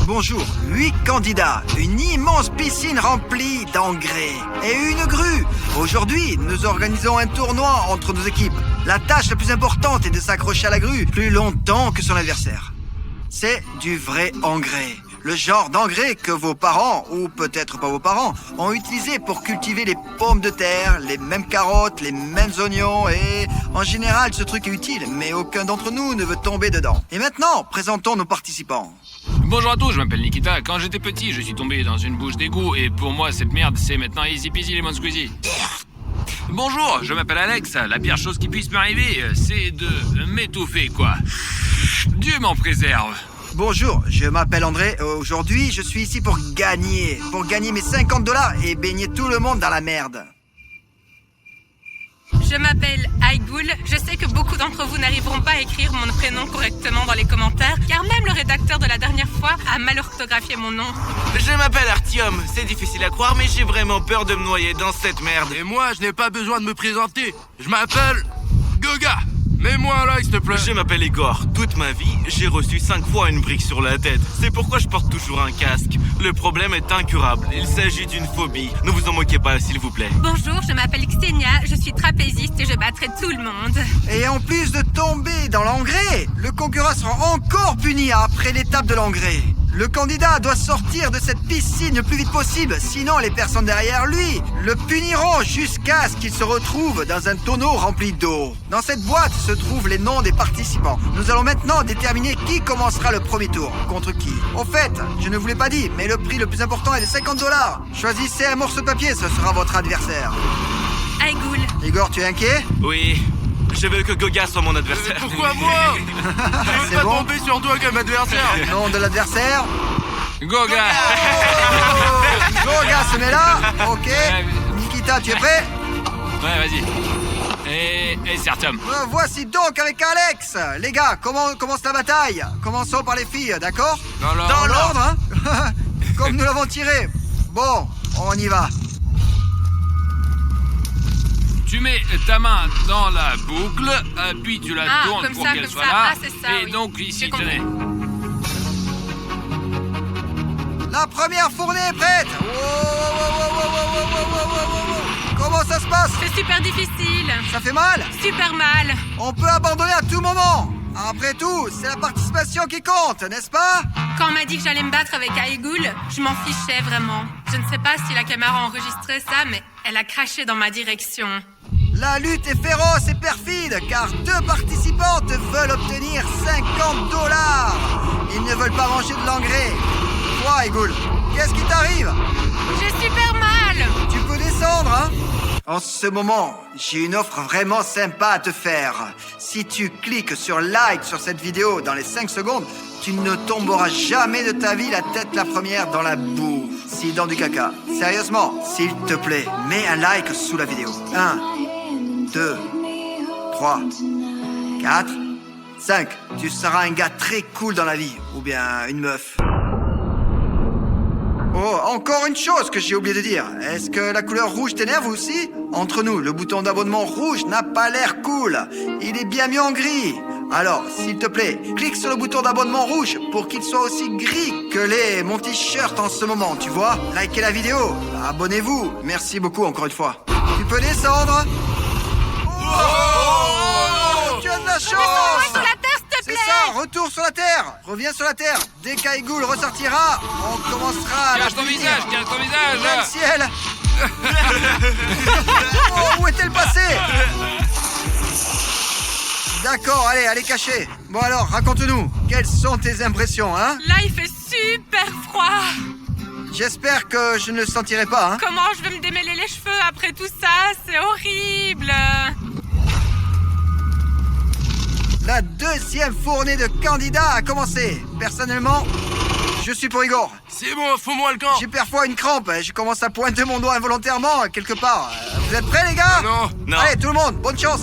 Bonjour, 8 candidats, une immense piscine remplie d'engrais et une grue. Aujourd'hui, nous organisons un tournoi entre nos équipes. La tâche la plus importante est de s'accrocher à la grue plus longtemps que son adversaire. C'est du vrai engrais. Le genre d'engrais que vos parents, ou peut-être pas vos parents, ont utilisé pour cultiver les pommes de terre, les mêmes carottes, les mêmes oignons et... En général, ce truc est utile, mais aucun d'entre nous ne veut tomber dedans. Et maintenant, présentons nos participants. Bonjour à tous, je m'appelle Nikita. Quand j'étais petit, je suis tombé dans une bouche d'égout et pour moi, cette merde, c'est maintenant easy peasy lemon squeezy. Bonjour, je m'appelle Alex. La pire chose qui puisse m'arriver, c'est de m'étouffer, quoi. Dieu m'en préserve. Bonjour, je m'appelle André. Aujourd'hui, je suis ici pour gagner mes $50 et baigner tout le monde dans la merde. Je m'appelle Aigoul. Je sais que beaucoup d'entre vous n'arriveront pas à écrire mon prénom correctement dans les commentaires, car même le rédacteur de la dernière fois a mal orthographié mon nom. Je m'appelle Artyom. C'est difficile à croire, mais j'ai vraiment peur de me noyer dans cette merde. Et moi, je n'ai pas besoin de me présenter. Je m'appelle Goga. Mets-moi un like, s'il te plaît. Je m'appelle Igor. Toute ma vie, j'ai reçu 5 fois une brique sur la tête. C'est pourquoi je porte toujours un casque. Le problème est incurable. Il s'agit d'une phobie. Ne vous en moquez pas, s'il vous plaît. Bonjour, je m'appelle Xenia, je suis trapéziste et je battrai tout le monde. Et en plus de tomber dans l'engrais, le concurrent sera encore puni après l'étape de l'engrais. Le candidat doit sortir de cette piscine le plus vite possible, sinon les personnes derrière lui le puniront jusqu'à ce qu'il se retrouve dans un tonneau rempli d'eau. Dans cette boîte se trouvent les noms des participants. Nous allons maintenant déterminer qui commencera le premier tour, contre qui. Au fait, je ne vous l'ai pas dit, mais le prix le plus important est de $50. Choisissez un morceau de papier, ce sera votre adversaire. Aigoul. Igor, tu es inquiet? Oui, je veux que Goga soit mon adversaire. Pourquoi moi? Je veux C'est pas bon. tomber sur toi comme adversaire. Nom de l'adversaire? Goga. Goga se met là. Ok. Nikita, tu es prêt? Ouais, vas-y. Et c'est Artyom. Voici donc avec Alex. Les gars, comment commence la bataille? Commençons par les filles, d'accord? Dans Dans l'ordre, hein? Comme nous l'avons tiré. Bon, on y va. Tu mets ta main dans la boucle, puis tu la Ah, tournes comme pour ça, qu'elle comme soit ça. là. Ah, c'est ça, et oui. donc ici, J'ai compris. tenez. La première fournée est prête. Wow. Comment ça se passe? C'est super difficile. Ça fait mal? Super mal. On peut abandonner à tout moment. Après tout, c'est la participation qui compte, n'est-ce pas? Quand on m'a dit que j'allais me battre avec Aigoul, je m'en fichais vraiment. Je ne sais pas si la caméra enregistrait ça, mais elle a craché dans ma direction. La lutte est féroce et perfide, car 2 participantes veulent obtenir $50. Ils ne veulent pas manger de l'engrais. Toi, Aigoul, qu'est-ce qui t'arrive? J'ai super mal. Tu peux descendre, hein? En ce moment, j'ai une offre vraiment sympa à te faire. Si tu cliques sur like sur cette vidéo dans les 5 secondes, tu ne tomberas jamais de ta vie la tête la première dans la boue. Si dans du caca. Sérieusement, s'il te plaît, mets un like sous la vidéo. 1, 2, 3, 4, 5. Tu seras un gars très cool dans la vie. Ou bien une meuf. Oh, encore une chose que j'ai oublié de dire. Est-ce que la couleur rouge t'énerve aussi? Entre nous, le bouton d'abonnement rouge n'a pas l'air cool. Il est bien mieux en gris. Alors, s'il te plaît, clique sur le bouton d'abonnement rouge pour qu'il soit aussi gris que mon t-shirt en ce moment, tu vois? Likez la vidéo, abonnez-vous. Merci beaucoup encore une fois. Tu peux descendre. Oh, tu as de la chance. Sur la terre, s'il te C'est plaît. ça, retour sur la terre. Reviens sur la terre. Dès qu'Aigoul ressortira, on commencera à la Cache ton punir. visage, cache ton Dans le visage. ciel. Oh, où est-elle passée? D'accord, allez cacher. Bon alors, raconte-nous, quelles sont tes impressions, hein? Là, il fait super froid. J'espère que je ne le sentirai pas, hein? Comment je vais me démêler les cheveux après tout ça? C'est horrible. La deuxième fournée de candidats a commencé. Personnellement, je suis pour Igor. C'est bon, fous-moi le camp. J'ai parfois une crampe, je commence à pointer mon doigt involontairement quelque part. Vous êtes prêts les gars? Non. Allez, tout le monde, bonne chance.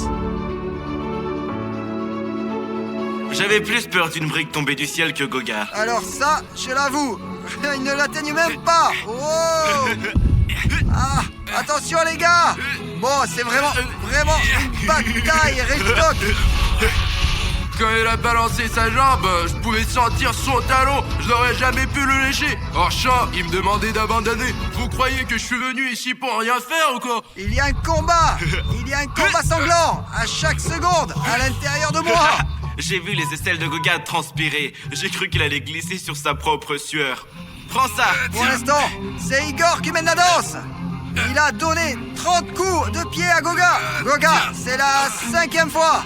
J'avais plus peur d'une brique tombée du ciel que Goga. Alors ça, je l'avoue, ils ne l'atteignent même pas. Oh. Ah, attention les gars. Bon, c'est vraiment une bataille rétoque. quand il a balancé sa jambe, je pouvais sentir son talon. Je n'aurais jamais pu le lécher. Orchamps, il me demandait d'abandonner. Vous croyez que je suis venu ici pour rien faire ou quoi? Il y a un combat. Il y a un combat sanglant à chaque seconde à l'intérieur de moi. J'ai vu les aisselles de Goga transpirer. J'ai cru qu'il allait glisser sur sa propre sueur. Prends ça. Pour l'instant, c'est Igor qui mène la danse. Il a donné 30 coups de pied à Goga. Goga, c'est la 5e fois.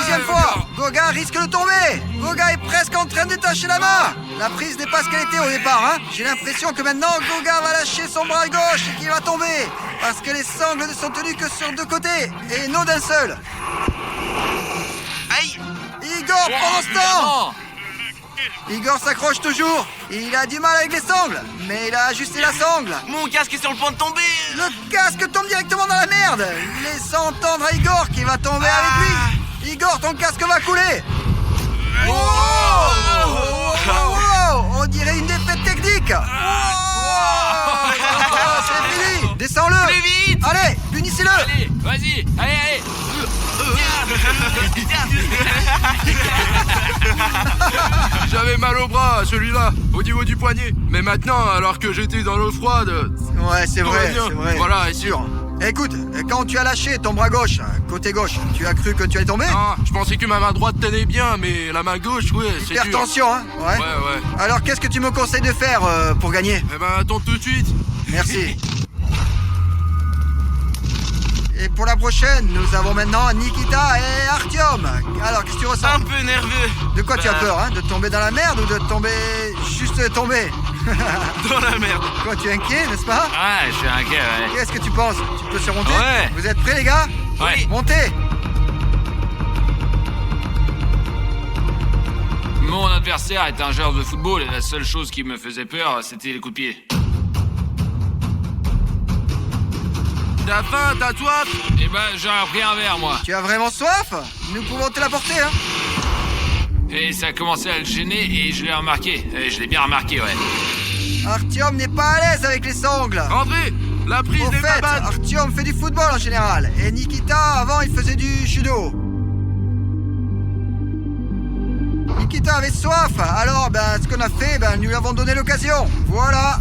6e fois. Goga risque de tomber. Goga est presque en train de détacher la main. La prise n'est pas ce qu'elle était au départ, hein. J'ai l'impression que maintenant Goga va lâcher son bras gauche et qu'il va tomber. Parce que les sangles ne sont tenues que sur 2 côtés et non d'un seul. Aïe. Igor, pendant ce temps, Igor s'accroche toujours. Il a du mal avec les sangles, mais il a ajusté la sangle. Mon casque est sur le point de tomber. Le casque tombe directement dans la merde, laissant entendre à Igor qui va tomber avec lui. Igor, ton casque va couler. Oh, on dirait une défaite technique. C'est fini. Descends-le. Plus vite. Allez, punissez-le. Allez, vas-y, allez. J'avais mal au bras, celui-là, au niveau du poignet. Mais maintenant, alors que j'étais dans l'eau froide... Ouais, c'est vrai, bien. c'est vrai. Voilà, et sûr. Écoute, quand tu as lâché ton bras gauche, côté gauche, tu as cru que tu allais tomber? Non, je pensais que ma main droite tenait bien, mais la main gauche, ouais, c'est dur. Hypertension, hein? Ouais. Ouais. Alors, qu'est-ce que tu me conseilles de faire pour gagner? Eh ben, attends tout de suite. Merci. Et pour la prochaine, nous avons maintenant Nikita et Artyom. Alors, qu'est-ce que tu ressens? Un peu nerveux. De quoi tu as peur, hein? De tomber dans la merde ou de tomber... juste tomber? Dans la merde. Quoi, tu es inquiet, n'est-ce pas? Ouais, je suis inquiet, ouais. Qu'est-ce que tu penses? Tu peux surmonter? Ouais. Vous êtes prêts, les gars? Ouais. Montez! Mon adversaire est un joueur de football et la seule chose qui me faisait peur, c'était les coups de pied. T'as faim, t'as soif? Eh ben, j'aurais pris un verre, moi. Tu as vraiment soif? Nous pouvons te l'apporter, hein? Et ça a commencé à le gêner et je l'ai remarqué. Et je l'ai bien remarqué, ouais. Artyom n'est pas à l'aise avec les sangles. André, la prise Au n'est pas fait, bonne. Artyom fait du football en général. Et Nikita, avant, il faisait du judo. Nikita avait soif. Alors, ce qu'on a fait, nous lui avons donné l'occasion. Voilà.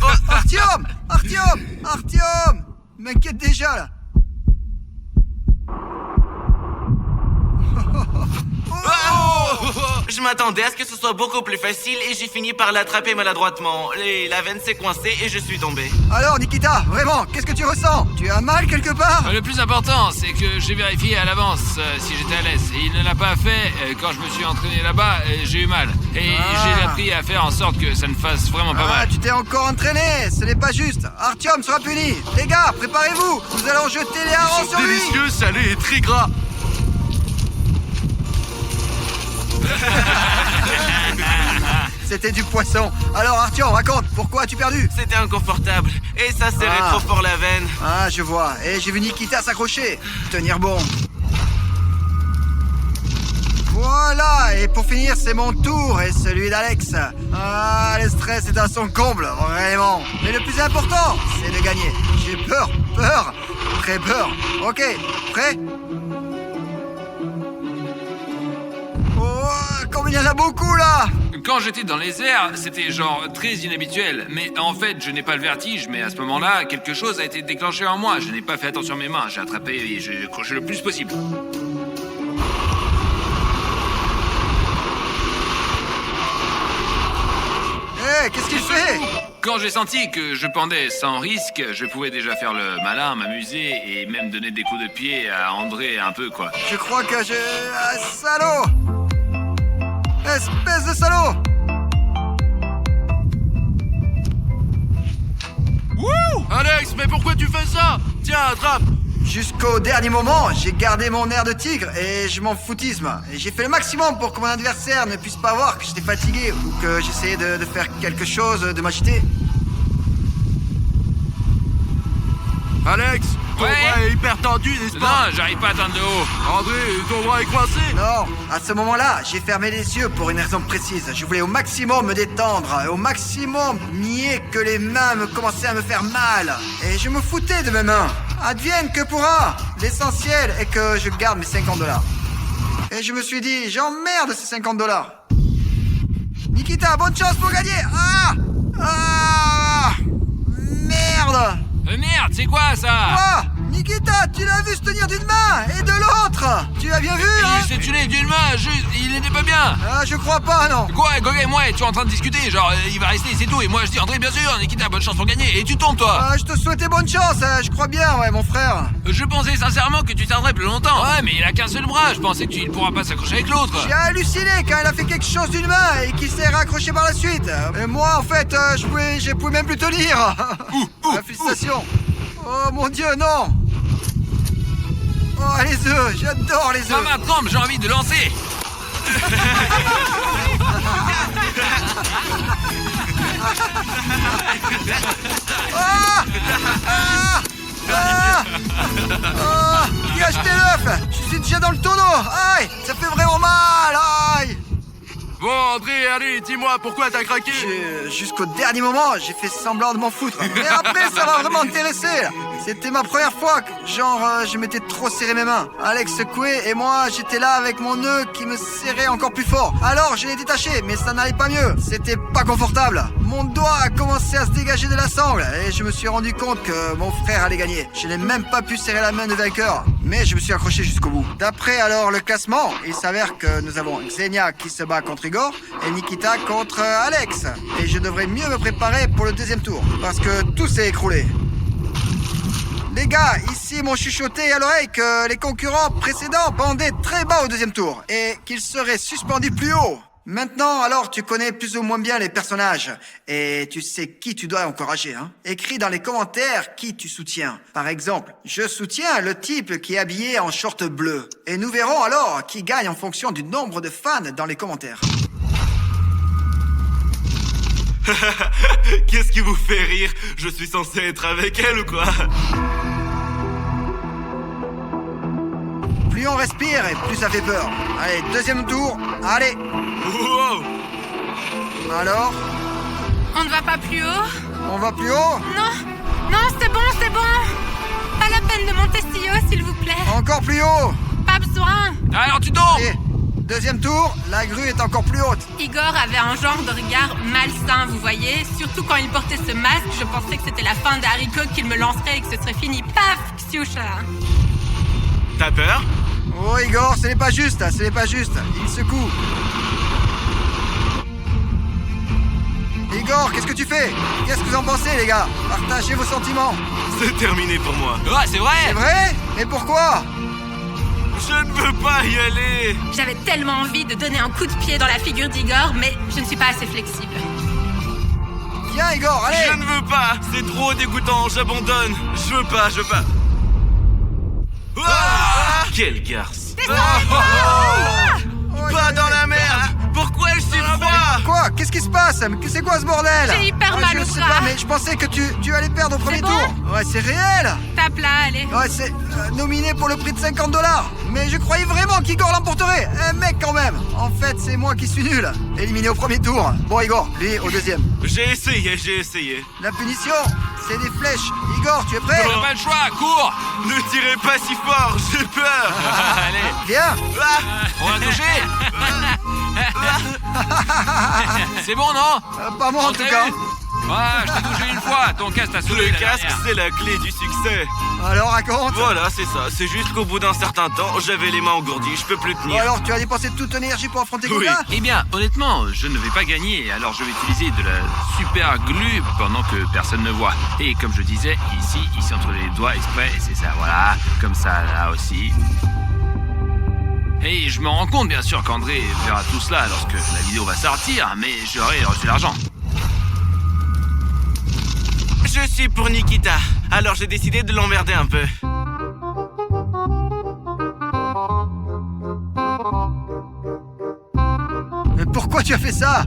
Oh, Artyom m'inquiète déjà, là. Je m'attendais à ce que ce soit beaucoup plus facile et j'ai fini par l'attraper maladroitement. La veine s'est coincée et je suis tombé. Alors, Nikita, vraiment, qu'est-ce que tu ressens? Tu as mal quelque part? Le plus important, c'est que j'ai vérifié à l'avance si j'étais à l'aise. Et il ne l'a pas fait. Quand je me suis entraîné là-bas, j'ai eu mal. Et j'ai appris à faire en sorte que ça ne fasse vraiment pas mal. Tu t'es encore entraîné, ce n'est pas juste. Artyom sera puni. Les gars, préparez-vous. Nous allons jeter les harengs sur lui. Délicieux, salé et très gras. C'était du poisson. Alors Artyom, raconte, pourquoi as-tu perdu? C'était inconfortable et ça serrait trop fort la veine. Ah, je vois. Et j'ai vu Nikita s'accrocher. Tenir bon. Voilà, et pour finir, c'est mon tour et celui d'Alex. Ah, le stress est à son comble, vraiment. Mais le plus important, c'est de gagner. J'ai peur, très peur. Ok, prêt? Oh, comme il y en a beaucoup là! Quand j'étais dans les airs, c'était genre très inhabituel. Mais en fait, je n'ai pas le vertige, mais à ce moment-là, quelque chose a été déclenché en moi. Je n'ai pas fait attention à mes mains. J'ai attrapé et j'ai accroché le plus possible. Hé, qu'est-ce qu'il fait? Quand j'ai senti que je pendais sans risque, je pouvais déjà faire le malin, m'amuser et même donner des coups de pied à André un peu, quoi. Je crois que je... Ah, salaud! Espèce de salaud! Wouh! Alex, mais pourquoi tu fais ça? Tiens, attrape! Jusqu'au dernier moment, j'ai gardé mon air de tigre et je m'en foutisme. Et j'ai fait le maximum pour que mon adversaire ne puisse pas voir que j'étais fatigué ou que j'essayais de faire quelque chose, de m'agiter. Alex, Ton Ouais. bras est hyper tendu, n'est-ce pas? Non, j'arrive pas à atteindre le haut. André, ton bras est coincé. Non, à ce moment-là, j'ai fermé les yeux pour une raison précise. Je voulais au maximum me détendre, au maximum nier que les mains me commençaient à me faire mal. Et je me foutais de mes mains. Advienne que pourra. L'essentiel est que je garde mes 50 $. Et je me suis dit, j'emmerde ces 50 $. Nikita, bonne chance pour gagner. Merde. Merde, c'est quoi ça? Ah, Nikita, tu l'as vu se tenir d'une main et de l'autre. Tu as bien vu, hein? Il s'est tué d'une main, juste, il était pas bien. Ah, je crois pas, non. Quoi, Gog et moi, tu es en train de discuter, genre, il va rester, c'est tout. Et moi, je dis, André, bien sûr, Nikita, bonne chance pour gagner. Et tu tombes, toi. Je te souhaitais bonne chance, je crois bien, ouais, mon frère. Je pensais sincèrement que tu tiendrais plus longtemps. Ouais, mais il a qu'un seul bras, je pensais que tu ne pourras pas s'accrocher avec l'autre. J'ai halluciné quand il a fait quelque chose d'une main et qu'il s'est raccroché par la suite. Et moi, en fait, je pouvais même plus tenir. Félicitations. Oh mon Dieu, non. Oh, les œufs, j'adore les Ma œufs. main tremble, j'ai envie de lancer. Qui a acheté l'œuf? Je suis déjà dans le tonneau. Aïe, ça fait vraiment mal. Aïe. Bon, André, allez, dis-moi, pourquoi t'as craqué? Jusqu'au dernier moment, j'ai fait semblant de m'en foutre. Mais après, ça m'a vraiment intéressé. C'était ma première fois que, je m'étais trop serré mes mains. Alex secouait et moi, j'étais là avec mon nœud qui me serrait encore plus fort. Alors, je l'ai détaché, mais ça n'allait pas mieux. C'était pas confortable. Mon doigt a commencé à se dégager de la sangle et je me suis rendu compte que mon frère allait gagner. Je n'ai même pas pu serrer la main de vainqueur, mais je me suis accroché jusqu'au bout. D'après alors le classement, il s'avère que nous avons Xenia qui se bat contre Igor et Nikita contre Alex. Et je devrais mieux me préparer pour le deuxième tour, parce que tout s'est écroulé. Les gars, ici m'ont chuchoté à l'oreille que les concurrents précédents pendaient très bas au deuxième tour et qu'ils seraient suspendus plus haut. Maintenant, alors, tu connais plus ou moins bien les personnages et tu sais qui tu dois encourager, hein. Écris dans les commentaires qui tu soutiens. Par exemple, je soutiens le type qui est habillé en short bleu. Et nous verrons alors qui gagne en fonction du nombre de fans dans les commentaires. Qu'est-ce qui vous fait rire? Je suis censé être avec elle ou quoi? Plus on respire et plus ça fait peur. Allez, deuxième tour, allez. Wow. Alors, On ne va pas plus haut? on va plus haut? Non, non, c'est bon, c'est bon. Pas la peine de monter si haut, s'il vous plaît. Encore plus haut. Pas besoin. Alors tu tombes. Et deuxième tour, la grue est encore plus haute. Igor avait un genre de regard malsain, vous voyez. Surtout quand il portait ce masque, je pensais que c'était la fin des haricots qu'il me lancerait et que ce serait fini. Paf, Ksiusha. T'as peur? Oh Igor, ce n'est pas juste, ce n'est pas juste. Il secoue. Igor, qu'est-ce que tu fais? Qu'est-ce que vous en pensez, les gars? Partagez vos sentiments. C'est terminé pour moi. Ouais, c'est C'est vrai. vrai? Mais pourquoi? Je ne veux pas y aller. J'avais tellement envie de donner un coup de pied dans la figure d'Igor, mais je ne suis pas assez flexible. Viens, Igor, allez. Je ne veux pas. C'est trop dégoûtant. J'abandonne. Je veux pas. Ah, quel garce. Oh, Pas dans la merde. Pourquoi elle s'est froid? Quoi? Qu'est-ce qui se passe? Mais c'est quoi ce bordel? J'ai hyper mal Je au sais bras. pas, mais je pensais que tu allais perdre au premier bon tour. Ouais, c'est réel. Tape là, allez. Ouais, c'est nominé pour le prix de 50 $. Mais je croyais vraiment qu'Igor l'emporterait. Mec, quand même. En fait, c'est moi qui suis nul. Éliminé au premier tour. Bon, Igor, lui au deuxième. J'ai essayé. La punition, c'est des flèches. Igor, tu es prêt? T'as pas le choix, cours. Ne tirez pas si fort. J'ai peur. Allez, Viens. Ah, on va toucher. C'est bon, non? Pas moi en On tout t'a cas. eu. Ouais, je t'ai touché une fois. Ton casque t'a saoulé. le la casque, dernière. c'est la clé du succès. Alors raconte. Voilà, c'est ça. C'est juste qu'au bout d'un certain temps, j'avais les mains engourdies. Je peux plus Bon, tenir. alors, tu as dépensé toute ton énergie pour affronter Oui. Goga? Eh bien, honnêtement, je ne vais pas gagner, alors je vais utiliser de la super glue pendant que personne ne voit. Et comme je disais, ici entre les doigts exprès, c'est ça, voilà, comme ça, là aussi. Et je me rends compte, bien sûr, qu'André verra tout cela lorsque la vidéo va sortir, mais j'aurai reçu l'argent. Je suis pour Nikita. Alors j'ai décidé de l'emmerder un peu. Mais pourquoi tu as fait ça?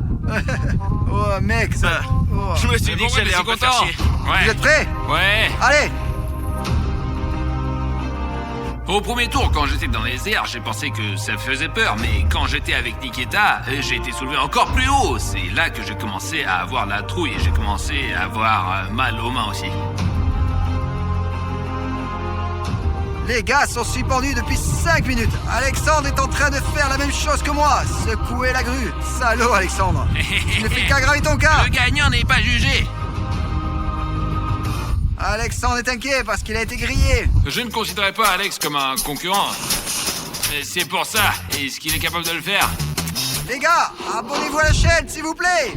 Oh, mec, ça... Oh. Je me suis Mais dit que pourquoi j'allais t'es un si peu faire content? chier. Vous Ouais, êtes prêts? ouais. Allez. Au premier tour, quand j'étais dans les airs, j'ai pensé que ça faisait peur, mais quand j'étais avec Nikita, j'ai été soulevé encore plus haut. C'est là que j'ai commencé à avoir la trouille et j'ai commencé à avoir mal aux mains aussi. Les gars sont suspendus depuis 5 minutes. Alexandre est en train de faire la même chose que moi. Secouer la grue. Salaud, Alexandre. Tu ne fais qu'aggraver ton cas. Le gagnant n'est pas jugé. Alexandre est inquiet parce qu'il a été grillé. Je ne considérais pas Alex comme un concurrent. C'est pour ça. Est-ce qu'il est capable de le faire? Les gars, abonnez-vous à la chaîne, s'il vous plaît.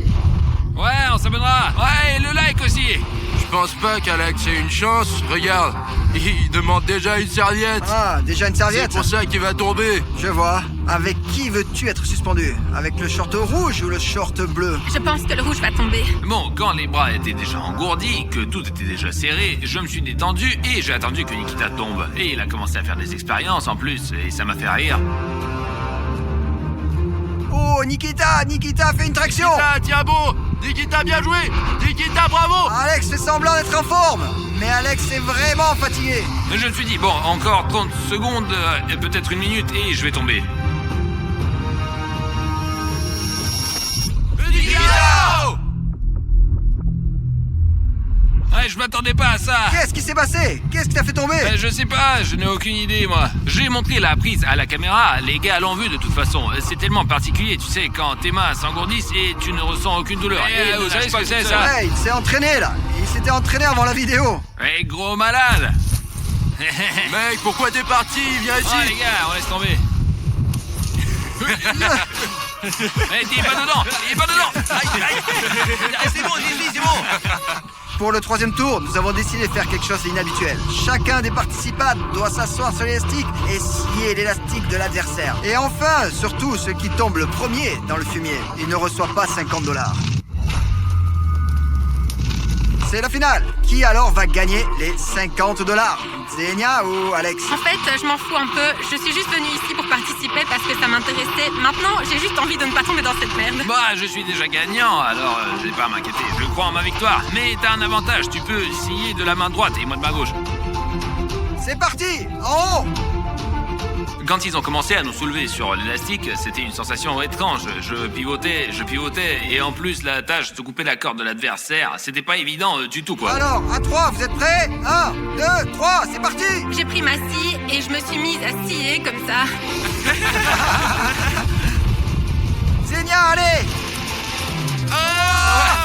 Ouais, on s'abonnera. Ouais, et le like aussi. Je pense pas qu'Alex ait une chance. Regarde, il demande déjà une serviette. Ah, déjà une C'est serviette. pour ça qu'il va tomber. Je vois. Avec qui veux-tu être suspendu? Avec le short rouge ou le short bleu? Je pense que le rouge va tomber. Bon, quand les bras étaient déjà engourdis, que tout était déjà serré, je me suis détendu et j'ai attendu que Nikita tombe. Et il a commencé à faire des expériences en plus, et ça m'a fait rire. Oh, Nikita fait une traction. Nikita, tiens bon. Nikita, bien joué. Nikita, bravo. Alex fait semblant d'être en forme. Mais Alex est vraiment fatigué. Je me suis dit, bon, encore 30 secondes, peut-être une minute, et je vais tomber. Nikita. Ouais, je m'attendais pas à ça. Qu'est-ce qui s'est passé? Qu'est-ce qui t'a fait tomber? Je sais pas, je n'ai aucune idée, moi. J'ai montré la prise à la caméra, les gars l'ont vu de toute façon. C'est tellement particulier, tu sais, quand tes mains s'engourdissent et tu ne ressens aucune douleur. Et vous savez ce que c'est, ça? Ouais, il s'est entraîné là. Il s'était entraîné avant la vidéo. Ouais, gros malade. Mec, pourquoi t'es parti? Viens ici. Oh, les gars, on laisse tomber. Il est pas dedans. Aïe, aïe. C'est bon, c'est bon. Pour le 3e tour, nous avons décidé de faire quelque chose d'inhabituel. Chacun des participants doit s'asseoir sur l'élastique et scier l'élastique de l'adversaire. Et enfin, surtout ceux qui tombent le premier dans le fumier, ils ne reçoivent pas 50 $. C'est la finale. Qui alors va gagner les 50 $? Xenia ou Alex? En fait, je m'en fous un peu. Je suis juste venue ici pour participer parce que ça m'intéressait. Maintenant, j'ai juste envie de ne pas tomber dans cette merde. Bah, je suis déjà gagnant, alors je vais pas m'inquiéter. Je crois en ma victoire. Mais t'as un avantage, tu peux scier de la main droite et moi de ma gauche. C'est parti! En haut! Quand ils ont commencé à nous soulever sur l'élastique, c'était une sensation étrange. Je pivotais, et en plus la tâche de couper la corde de l'adversaire, c'était pas évident du tout, quoi. Alors, à 3, vous êtes prêts? 1, 2, 3, c'est parti! J'ai pris ma scie et je me suis mise à scier comme ça. Xenia, allez!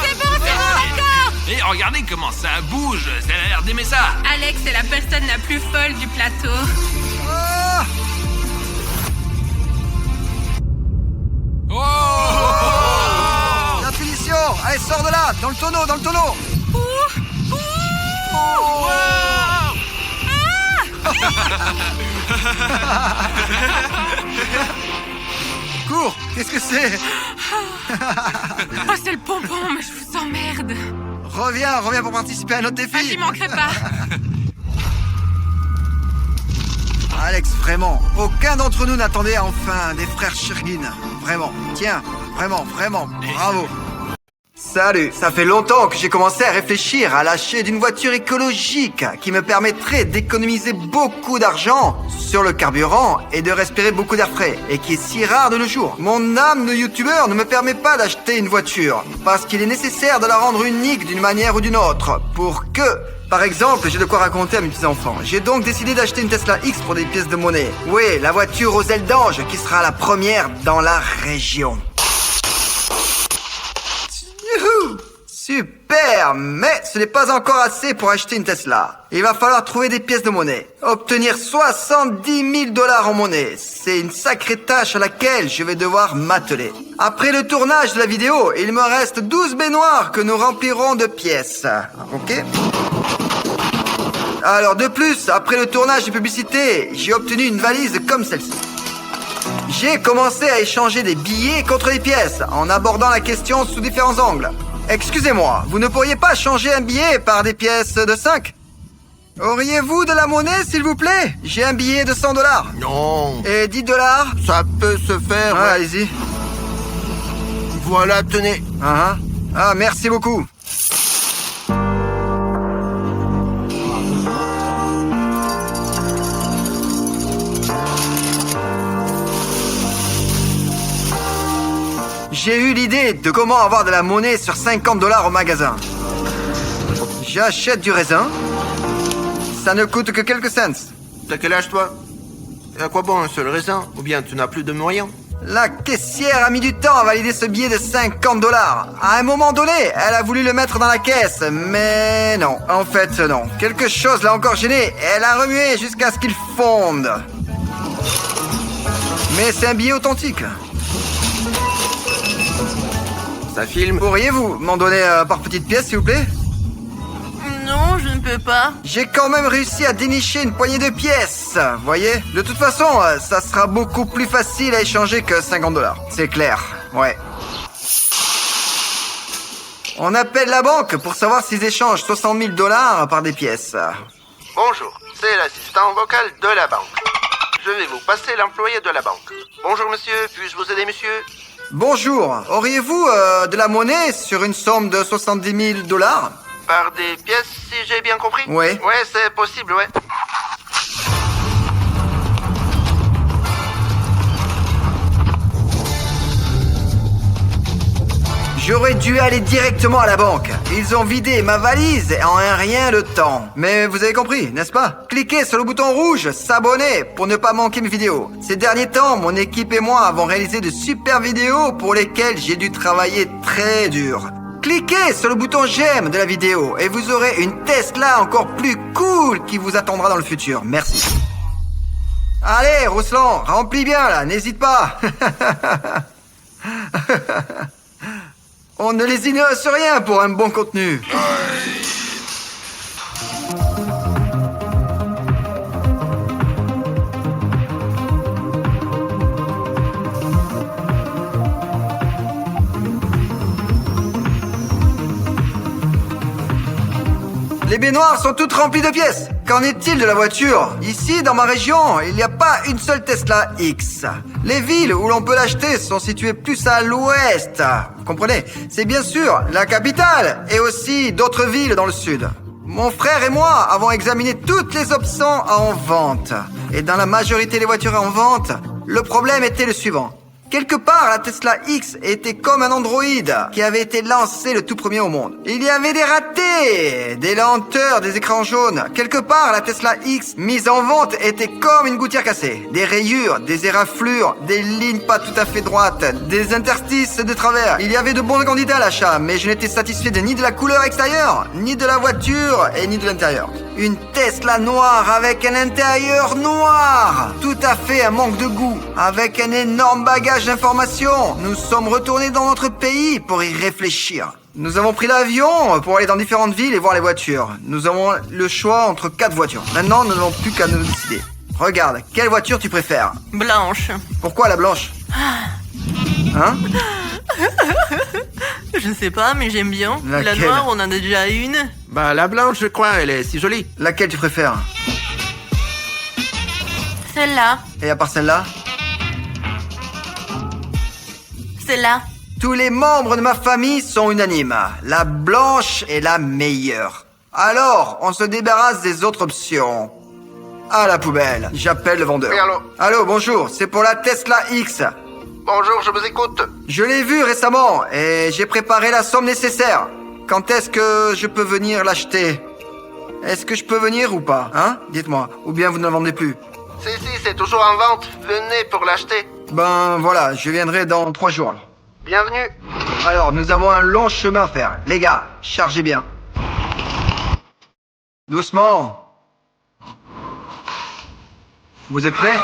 C'est bon, d'accord! Et regardez comment ça bouge, ça a l'air d'aimer ça. Alex est la personne la plus folle du plateau. Ah! Oh! La punition! Allez, sors de là! Dans le tonneau, dans le tonneau! Cours! Qu'est-ce que c'est? Oh, c'est le pompon, mais je vous emmerde. Reviens pour participer à notre Ah, défi! j'y manquerai pas. Alex, vraiment, aucun d'entre nous n'attendait enfin des frères Shirgin. Vraiment, tiens, vraiment, bravo. Salut, ça fait longtemps que j'ai commencé à réfléchir à l'achat d'une voiture écologique qui me permettrait d'économiser beaucoup d'argent sur le carburant et de respirer beaucoup d'air frais, et qui est si rare de nos jours. Mon âme de youtubeur ne me permet pas d'acheter une voiture, parce qu'il est nécessaire de la rendre unique d'une manière ou d'une autre, pour que... Par exemple, j'ai de quoi raconter à mes petits-enfants. J'ai donc décidé d'acheter une Tesla X pour des pièces de monnaie. Oui, la voiture aux ailes d'ange qui sera la première dans la région. Youhou! Super! Mais ce n'est pas encore assez pour acheter une Tesla. Il va falloir trouver des pièces de monnaie. Obtenir 70 000 $ en monnaie. C'est une sacrée tâche à laquelle je vais devoir m'atteler. Après le tournage de la vidéo, il me reste 12 baignoires que nous remplirons de pièces. Ok? Alors de plus, après le tournage de publicité, j'ai obtenu une valise comme celle-ci. J'ai commencé à échanger des billets contre des pièces, en abordant la question sous différents angles. Excusez-moi, vous ne pourriez pas changer un billet par des pièces de 5 ? Auriez-vous de la monnaie, s'il vous plaît ? J'ai un billet de 100 $. Non, Et 10 $. ça peut se faire. Ouais, allez-y. Voilà, tenez. Ah, merci beaucoup. J'ai eu l'idée de comment avoir de la monnaie sur 50 $ au magasin. J'achète du raisin. Ça ne coûte que quelques cents. T'as quel âge, toi? Et à quoi bon un seul raisin? Ou bien tu n'as plus de moyens? La caissière a mis du temps à valider ce billet de 50 $. À un moment donné, elle a voulu le mettre dans la caisse, mais non. En fait, non. Quelque chose l'a encore gêné. Elle a remué jusqu'à ce qu'il fonde. Mais c'est un billet authentique. Ça filme? Pourriez-vous m'en donner par petites pièces, s'il vous plaît? Non, je ne peux pas. J'ai quand même réussi à dénicher une poignée de pièces, voyez? De toute façon, ça sera beaucoup plus facile à échanger que 50 $. C'est clair, ouais. On appelle la banque pour savoir s'ils échangent 60 000 $ par des pièces. Bonjour, c'est l'assistant vocal de la banque. Je vais vous passer l'employé de la banque. Bonjour monsieur, puis-je vous aider monsieur? Bonjour, auriez-vous de la monnaie sur une somme de 70 000 $? Par des pièces, si j'ai bien compris? Ouais. Ouais, c'est possible, ouais. J'aurais dû aller directement à la banque. Ils ont vidé ma valise en un rien de temps. Mais vous avez compris, n'est-ce pas? Cliquez sur le bouton rouge, s'abonner, pour ne pas manquer mes vidéos. Ces derniers temps, mon équipe et moi avons réalisé de super vidéos pour lesquelles j'ai dû travailler très dur. Cliquez sur le bouton j'aime de la vidéo et vous aurez une Tesla encore plus cool qui vous attendra dans le futur. Merci. Allez, Ruslan, remplis bien là, n'hésite pas. On ne lésine sur rien pour un bon contenu. Les baignoires sont toutes remplies de pièces. Qu'en est-il de la voiture? Ici, dans ma région, il n'y a pas une seule Tesla X. Les villes où l'on peut l'acheter sont situées plus à l'ouest. Vous comprenez? C'est bien sûr la capitale et aussi d'autres villes dans le sud. Mon frère et moi avons examiné toutes les options en vente. Et dans la majorité des voitures en vente, le problème était le suivant. Quelque part, la Tesla X était comme un Android qui avait été lancé le tout premier au monde. Il y avait des ratés, des lenteurs, des écrans jaunes. Quelque part, la Tesla X mise en vente était comme une gouttière cassée. Des rayures, des éraflures, des lignes pas tout à fait droites, des interstices de travers. Il y avait de bons candidats à l'achat, mais je n'étais satisfait ni de la couleur extérieure, ni de la voiture et ni de l'intérieur. Une Tesla noire avec un intérieur noir. Tout à fait un manque de goût. Avec un énorme bagage d'informations. Nous sommes retournés dans notre pays pour y réfléchir. Nous avons pris l'avion pour aller dans différentes villes et voir les voitures. Nous avons le choix entre 4 voitures. Maintenant, nous n'avons plus qu'à nous décider. Regarde, quelle voiture tu préfères? Blanche. Pourquoi la blanche? Hein? Je ne sais pas, mais j'aime bien. La Laquelle? noire, on en a déjà une. Bah, la blanche, je crois, elle est si jolie. Laquelle tu préfères? Celle-là. Et à part celle-là? Celle-là. Tous les membres de ma famille sont unanimes. La blanche est la meilleure. Alors, on se débarrasse des autres options. À la poubelle. J'appelle le vendeur. Oui, allô? Allô, bonjour. C'est pour la Tesla X. Bonjour, je vous écoute. Je l'ai vue récemment et j'ai préparé la somme nécessaire. Quand est-ce que je peux venir l'acheter? Est-ce que je peux venir ou pas? Hein? Dites-moi. Ou bien vous ne la vendez plus? Si, c'est toujours en vente. Venez pour l'acheter. Ben voilà, je viendrai dans 3 jours. Bienvenue. Alors, nous avons un long chemin à faire. Les gars, chargez bien. Doucement. Vous êtes prêts?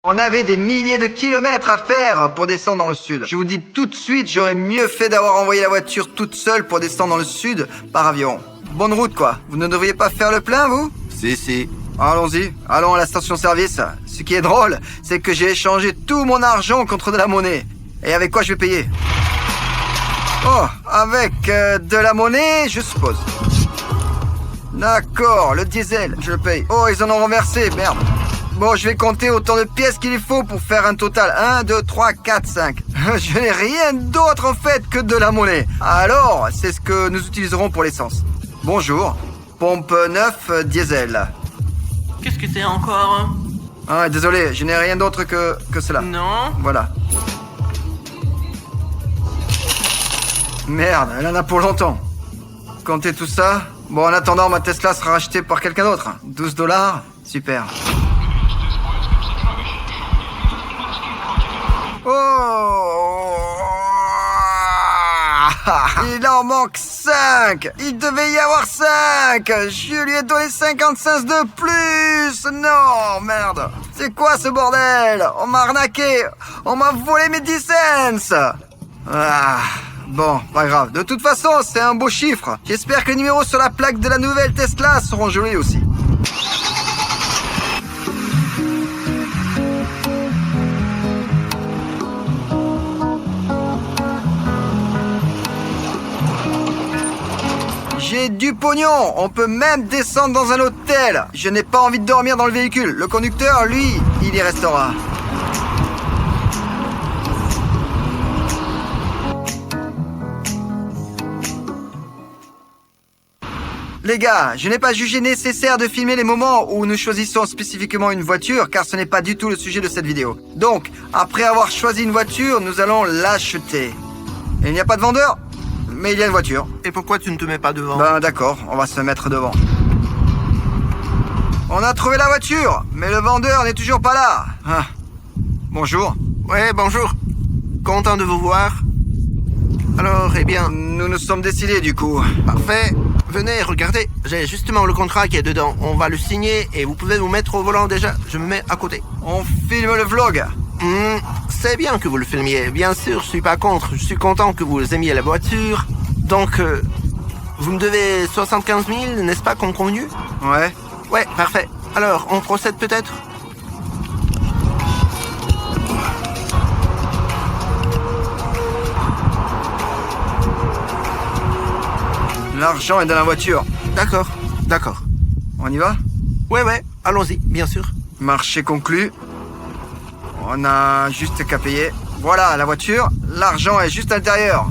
On avait des milliers de kilomètres à faire pour descendre dans le sud. Je vous dis tout de suite, j'aurais mieux fait d'avoir envoyé la voiture toute seule pour descendre dans le sud par avion. Bonne route quoi. Vous ne devriez pas faire le plein, vous? Si. Allons-y, allons à la station-service. Ce qui est drôle, c'est que j'ai échangé tout mon argent contre de la monnaie. Et avec quoi je vais payer? Oh, avec de la monnaie, je suppose. D'accord, le diesel, je le paye. Oh, ils en ont renversé, merde. Bon, je vais compter autant de pièces qu'il faut pour faire un total. 1, 2, 3, 4, 5. Je n'ai rien d'autre en fait que de la monnaie. Alors, c'est ce que nous utiliserons pour l'essence. Bonjour. Pompe 9, diesel. Qu'est-ce que c'est encore? Ah, désolé, je n'ai rien d'autre que cela. Non. Voilà. Merde, elle en a pour longtemps. Comptez tout ça. Bon, en attendant, ma Tesla sera rachetée par quelqu'un d'autre. 12 $. Super. Oh! Il en manque 5! Il devait y avoir 5! Je lui ai donné 50 cents de plus! Non, merde! C'est quoi ce bordel? On m'a arnaqué! On m'a volé mes 10 cents! Ah, bon, pas grave. De toute façon, c'est un beau chiffre. J'espère que les numéros sur la plaque de la nouvelle Tesla seront jolis aussi. J'ai du pognon, on peut même descendre dans un hôtel. Je n'ai pas envie de dormir dans le véhicule. Le conducteur, lui, il y restera. Les gars, je n'ai pas jugé nécessaire de filmer les moments où nous choisissons spécifiquement une voiture, car ce n'est pas du tout le sujet de cette vidéo. Donc, après avoir choisi une voiture, nous allons l'acheter. Il n'y a pas de vendeur ? Mais il y a une voiture. Et pourquoi tu ne te mets pas devant? Ben d'accord, on va se mettre devant. On a trouvé la voiture, mais le vendeur n'est toujours pas là. Ah. Bonjour. Ouais, bonjour. Content de vous voir. Alors, eh bien... Nous nous sommes décidés du coup. Parfait. Venez, regardez. J'ai justement le contrat qui est dedans. On va le signer et vous pouvez vous mettre au volant déjà. Je me mets à côté. On filme le vlog. C'est bien que vous le filmiez. Bien sûr, je suis pas contre. Je suis content que vous aimiez la voiture. Donc, vous me devez 75 000, n'est-ce pas, comme convenu? Ouais. Ouais, parfait. Alors, on procède peut-être? L'argent est dans la voiture. D'accord, d'accord. On y va? Ouais, allons-y, bien sûr. Marché conclu. On a juste qu'à payer. Voilà la voiture. L'argent est juste à l'intérieur.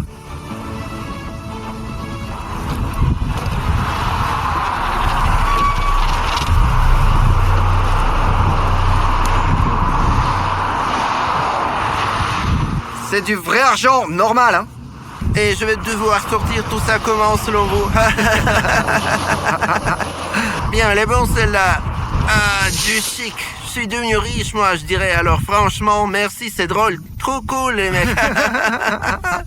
C'est du vrai argent, normal, hein. Et je vais devoir sortir tout ça comment selon vous? Bien, elle est bonne celle-là. Ah, du chic. Je suis devenu riche, moi, je dirais. Alors, franchement, merci, c'est drôle. Trop cool, les mecs.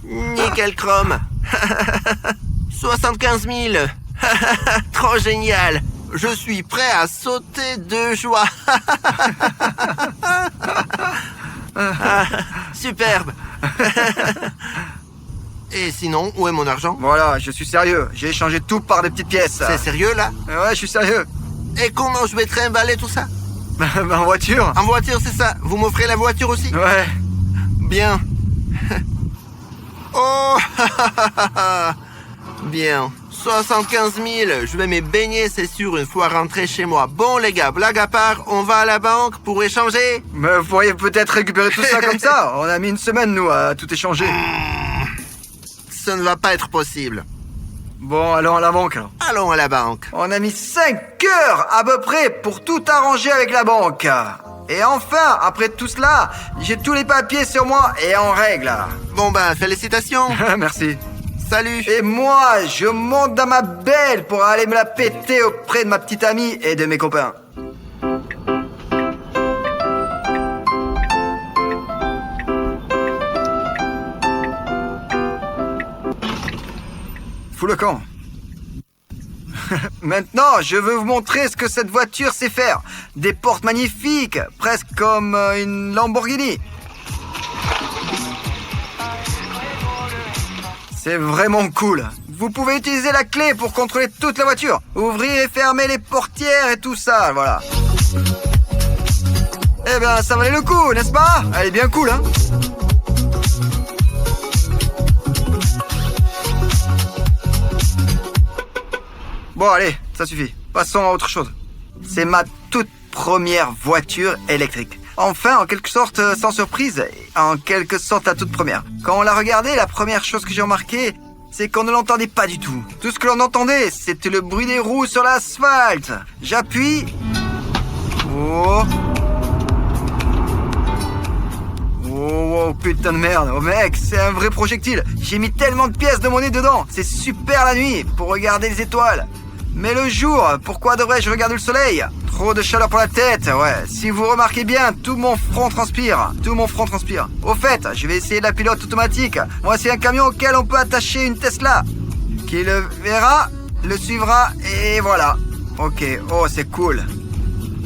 Nickel chrome. 75 000. Trop génial. Je suis prêt à sauter de joie. Ah, superbe. Et sinon, où est mon argent? Voilà, je suis sérieux. J'ai échangé tout par des petites pièces. C'est sérieux, là? Ouais, je suis sérieux. Et comment je vais trimballer tout ça? En voiture. En voiture, c'est ça. Vous m'offrez la voiture aussi? Ouais. Bien. Oh. Bien. 75 000. Je vais me baigner, c'est sûr, une fois rentré chez moi. Bon, les gars, blague à part, on va à la banque pour échanger? Mais vous pourriez peut-être récupérer tout ça comme ça. On a mis une semaine, nous, à tout échanger. Ça ne va pas être possible. Bon, allons à la banque, alors. Allons à la banque. On a mis 5 heures à peu près pour tout arranger avec la banque. Et enfin, après tout cela, j'ai tous les papiers sur moi et en règle. Bon ben, félicitations. Merci. Salut. Et moi, je monte dans ma belle pour aller me la péter auprès de ma petite amie et de mes copains. Fous le camp. Maintenant, je veux vous montrer ce que cette voiture sait faire. Des portes magnifiques, presque comme une Lamborghini. C'est vraiment cool. Vous pouvez utiliser la clé pour contrôler toute la voiture. Ouvrir et fermer les portières et tout ça, voilà. Eh ben, ça valait le coup, n'est-ce pas? Elle est bien cool, hein? Bon, allez, ça suffit. Passons à autre chose. C'est ma toute première voiture électrique. Enfin, en quelque sorte, sans surprise, en quelque sorte la toute première. Quand on l'a regardée, la première chose que j'ai remarqué, c'est qu'on ne l'entendait pas du tout. Tout ce que l'on entendait, c'était le bruit des roues sur l'asphalte. J'appuie. Oh. Oh, putain de merde. Oh mec, c'est un vrai projectile. J'ai mis tellement de pièces de monnaie dedans. C'est super la nuit pour regarder les étoiles. Mais le jour, pourquoi devrais-je regarder le soleil? Trop de chaleur pour la tête, ouais. Si vous remarquez bien, tout mon front transpire. Tout mon front transpire. Au fait, je vais essayer la pilote automatique. Voici un camion auquel on peut attacher une Tesla. Qui le verra, le suivra, et voilà. Ok, oh c'est cool.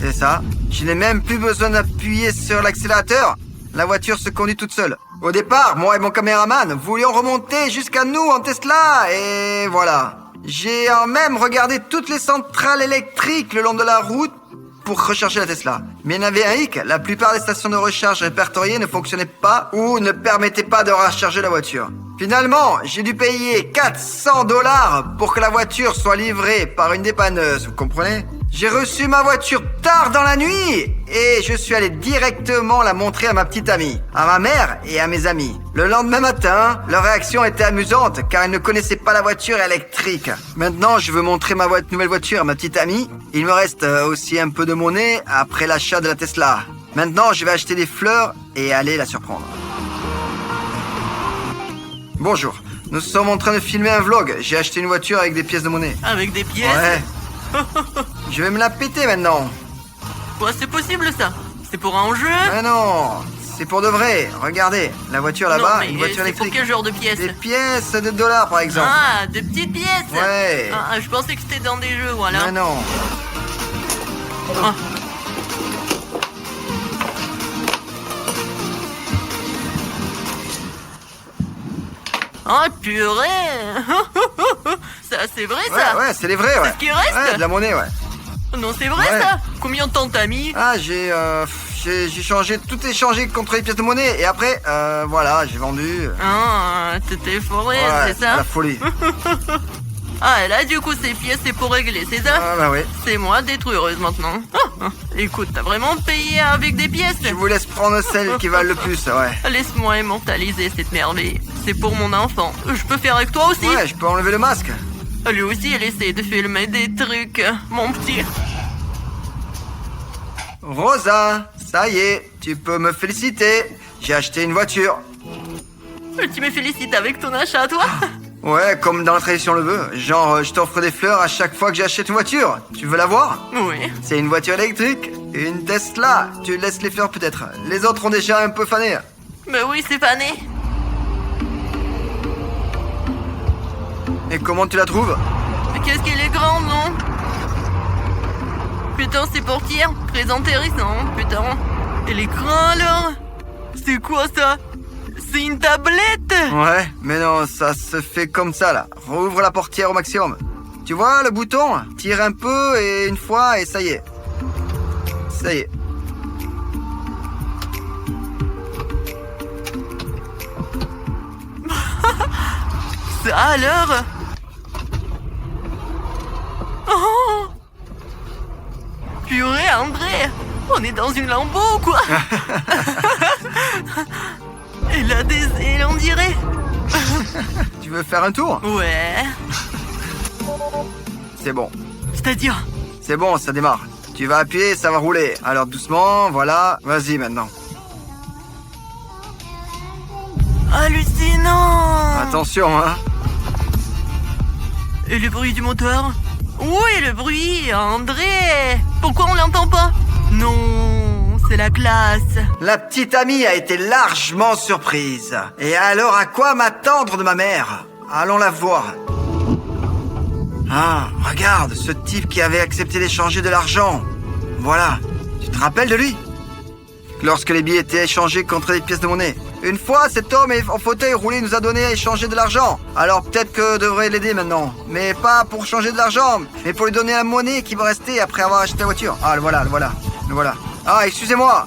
C'est ça. Je n'ai même plus besoin d'appuyer sur l'accélérateur. La voiture se conduit toute seule. Au départ, moi et mon caméraman voulions remonter jusqu'à nous en Tesla, et voilà. J'ai même regardé toutes les centrales électriques le long de la route pour recharger la Tesla. Mais il y en avait un hic, la plupart des stations de recharge répertoriées ne fonctionnaient pas ou ne permettaient pas de recharger la voiture. Finalement, j'ai dû payer 400 $ pour que la voiture soit livrée par une dépanneuse, vous comprenez? J'ai reçu ma voiture tard dans la nuit et je suis allé directement la montrer à ma petite amie, à ma mère et à mes amis. Le lendemain matin, leur réaction était amusante car ils ne connaissaient pas la voiture électrique. Maintenant, je veux montrer ma nouvelle voiture à ma petite amie. Il me reste aussi un peu de monnaie après l'achat de la Tesla. Maintenant, je vais acheter des fleurs et aller la surprendre. Bonjour, nous sommes en train de filmer un vlog. J'ai acheté une voiture avec des pièces de monnaie. Avec des pièces? Ouais. Je vais me la péter maintenant. Ouais, c'est possible ça. C'est pour un jeu? Mais non, c'est pour de vrai. Regardez, la voiture là-bas, Non, mais une voiture c'est électrique. pour quel genre de pièces? Des pièces de dollars par exemple. Ah, de petites pièces? Ouais. Ah, je pensais que c'était dans des jeux, voilà. Mais non. Ah. Oh purée. Ça c'est vrai ça? Ouais, c'est les vrais, ouais. C'est ce qui reste? Ouais, de la monnaie, ouais. Non c'est vrai Ouais. ça? Combien de temps t'as mis? Ah, j'ai changé, tout est changé contre les pièces de monnaie et après, voilà, j'ai vendu. Ah, t'étais foré, Ouais, c'est ça? la folie. Ah, et là, du coup, ces pièces, c'est pour régler, c'est ça? Ah bah oui. C'est moi détruireuse maintenant. Ah, écoute, t'as vraiment payé avec des pièces? Je vous laisse prendre celles qui valent le plus, ouais. Laisse-moi immortaliser cette merveille. C'est pour mon enfant. Je peux faire avec toi aussi? Ouais, je peux enlever le masque. Lui aussi, il essaie de filmer des trucs, mon petit. Rosa, ça y est, tu peux me féliciter. J'ai acheté une voiture. Tu me félicites avec ton achat, toi? Ouais, comme dans la tradition le veut. Genre, je t'offre des fleurs à chaque fois que j'achète une voiture. Tu veux la voir? Oui. C'est une voiture électrique, une Tesla. Tu laisses les fleurs peut-être. Les autres ont déjà un peu fané. Mais oui, c'est fané. Et comment tu la trouves? Mais qu'est-ce qu'elle est grande, non? Putain, c'est pour tir. Très intéressant, putain. Et l'écran alors? C'est quoi ça? C'est une tablette? Ouais, mais non, ça se fait comme ça là. Rouvre la portière au maximum. Tu vois le bouton? Tire un peu et une fois et ça y est. Ça y est. Ça alors? Oh! Purée, André! On est dans une Lambo ou quoi? Elle a des ailes, on dirait. Tu veux faire un tour? Ouais. C'est bon. C'est-à-dire? C'est bon, ça démarre. Tu vas appuyer, ça va rouler. Alors doucement, voilà. Vas-y maintenant. Hallucinant! Attention, hein. Et le bruit du moteur? Oui, le bruit, André! Pourquoi on l'entend pas? Non, c'est la classe. La petite amie a été largement surprise. Et alors à quoi m'attendre de ma mère? Allons la voir. Ah, regarde, ce type qui avait accepté d'échanger de l'argent. Voilà, tu te rappelles de lui? Lorsque les billets étaient échangés contre des pièces de monnaie. Une fois, cet homme en fauteuil roulé nous a donné à échanger de l'argent. Alors peut-être que je devrais l'aider maintenant. Mais pas pour changer de l'argent, mais pour lui donner la monnaie qui me restait après avoir acheté la voiture. Ah, le voilà, le voilà, le voilà. Ah, excusez-moi.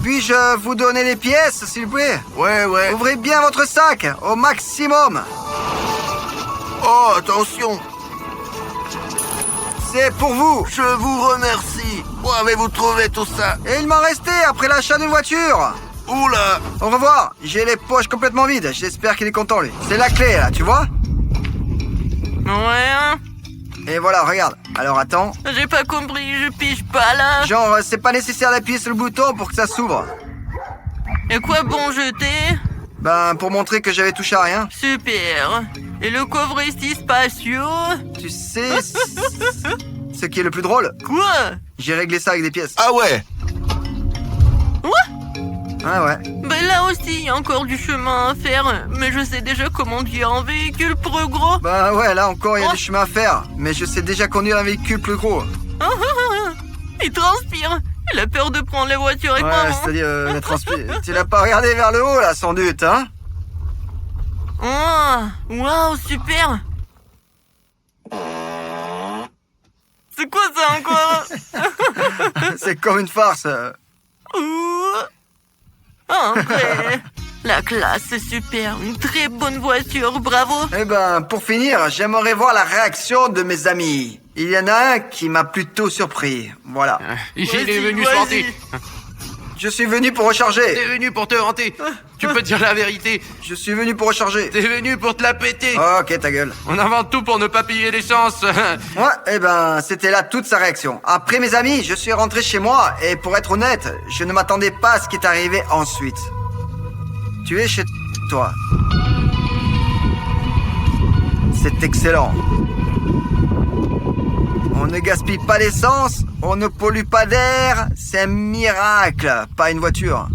Puis-je vous donner les pièces, s'il vous plaît? Ouais. Ouvrez bien votre sac, au maximum. Oh, attention. C'est pour vous. Je vous remercie. Où avez-vous trouvé tout ça? Et il m'en restait après l'achat d'une voiture. Oula! Au revoir. J'ai les poches complètement vides. J'espère qu'il est content, lui. C'est la clé, là, tu vois? Ouais, hein. Et voilà, regarde. Alors, attends. J'ai pas compris, je pige pas là. Genre, c'est pas nécessaire d'appuyer sur le bouton pour que ça s'ouvre. Et quoi bon jeter? Ben, pour montrer que j'avais touché à rien. Super. Et le coffre est si spacieux. Tu sais... ce qui est le plus drôle? Quoi? J'ai réglé ça avec des pièces. Ah ouais! Ah ouais. Ben là aussi, il y a encore du chemin à faire. Mais je sais déjà comment conduire un véhicule plus gros. Bah ouais, là encore, il y a du chemin à faire. Mais je sais déjà conduire un véhicule plus gros. Il transpire. Il a peur de prendre la voiture avec Ouais, maman. c'est-à-dire, la tu l'as pas regardé vers le haut, là, sans doute, hein? Oh, waouh, super. C'est quoi ça encore? C'est comme une farce. En vrai, la classe, c'est super. Une très bonne voiture, bravo. Eh ben, pour finir, j'aimerais voir la réaction de mes amis. Il y en a un qui m'a plutôt surpris. Voilà. Il est Vas-y, venu se vas-y. vanter. Je suis venu pour recharger. T'es venu pour te hanter. Tu peux dire la vérité. Je suis venu pour recharger. T'es venu pour te la péter. Ok, ta gueule. On invente tout pour ne pas payer l'essence. Ouais, eh ben, c'était là toute sa réaction. Après, mes amis, je suis rentré chez moi et pour être honnête, je ne m'attendais pas à ce qui est arrivé ensuite. Tu es chez toi. C'est excellent. On ne gaspille pas d'essence, on ne pollue pas d'air, c'est un miracle, pas une voiture.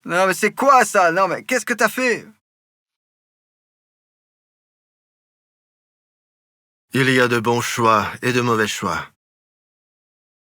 Non mais c'est quoi ça? Non mais qu'est-ce que t'as fait? Il y a de bons choix et de mauvais choix.